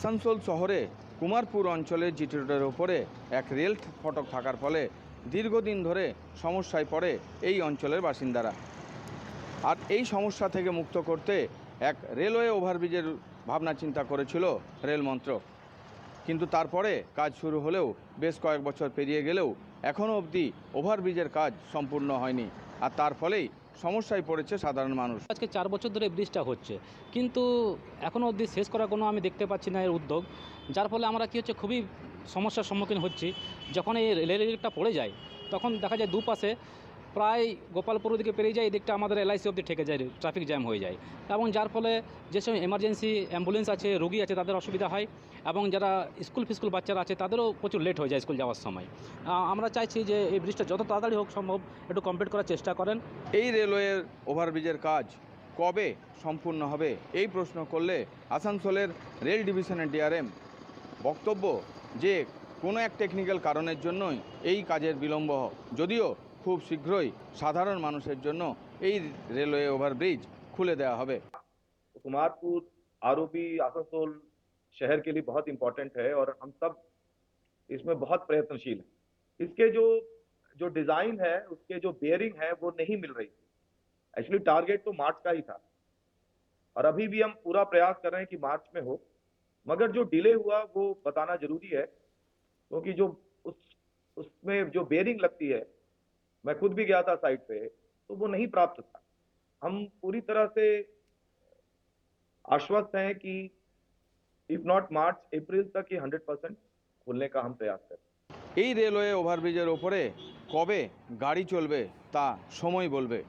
আসানসোল শহরে কুমারপুর অঞ্চলের জিটি রোডের ওপরে এক রেল ফটক থাকার ফলে দীর্ঘদিন ধরে সমস্যায় পড়ে এই অঞ্চলের বাসিন্দারা। আর এই সমস্যা থেকে মুক্ত করতে এক রেলওয়ে ওভারব্রিজের ভাবনা চিন্তা করেছিল রেল মন্ত্রক। কিন্তু তারপরে কাজ শুরু হলেও বেশ কয়েক বছর পেরিয়ে গেলেও এখনও অবধি ওভারব্রিজের কাজ সম্পূর্ণ হয়নি, আর তার ফলেই সমস্যায় পড়েছে সাধারণ মানুষ। আজকে 4 বছর ধরে ব্রিজটা হচ্ছে, কিন্তু এখনও অবধি শেষ করার কোনো আমি দেখতে পাচ্ছি না এর উদ্যোগ, যার ফলে আমরা কী হচ্ছে খুবই সমস্যার সম্মুখীন হচ্ছি। যখন এই রেলটা পড়ে যায় তখন দেখা যায় দুপাশে প্রায় গোপালপুর দিকে পেরিয়ে যায়, এই দিকটা আমাদের এলআইসি অবধি ঠেকে যায়, ট্রাফিক জ্যাম হয়ে যায়, এবং যার ফলে যেসব এমার্জেন্সি অ্যাম্বুলেন্স আছে, রোগী আছে, তাদের অসুবিধা হয়, এবং যারা স্কুল বাচ্চারা আছে তাদেরও প্রচুর লেট হয়ে যায় স্কুল যাওয়ার সময়। আমরা চাইছি যে এই ব্রিজটা যত তাড়াতাড়ি হোক সম্ভব একটু কমপ্লিট করার চেষ্টা করেন। এই রেলওয়ের ওভারব্রিজের কাজ কবে সম্পূর্ণ হবে এই প্রশ্ন করলে আসানসোলের রেল ডিভিশনের ডিআরএম বক্তব্য যে কোনো এক টেকনিক্যাল কারণের জন্যই এই কাজের বিলম্ব, যদিও খুব শীঘ্রই সাধারণ মানুষের জন্য এই রেলওয়ে ওভারব্রিজ খুলে দেওয়া হবে। कुमारपुर आरओबी आसनसोल शहर के लिए बहुत इंपॉर्टेंट है और हम सब इसमें बहुत प्रयत्नशील हैं। इसके जो जो डिजाइन है, उसके जो बेयरिंग है वो नहीं मिल रही थी। एक्चुअली टारगेट तो मार्च का ही था और अभी भी हम पूरा प्रयास कर रहे हैं कि मार्च में हो, मगर जो डिले हुआ वो बताना जरूरी है, क्योंकि जो उसमें जो बेयरिंग लगती है, मैं खुद भी गया था साइट पे, तो वो नहीं प्राप्त था। हम पूरी तरह से आश्वस्त हैं कि इफ नॉट मार्च अप्रैल तक ये 100% खोलने का हम प्रयास करें। এই রেলওয়ে ওভারব্রিজের ওপরে কবে গাড়ি চলবে তা সময় বলবে।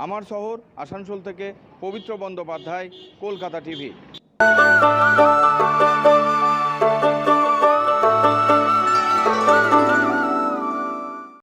আমার শহর আসানসোল থেকে পবিত্র বন্দ্যোপাধ্যায়, কলকাতা টিভি।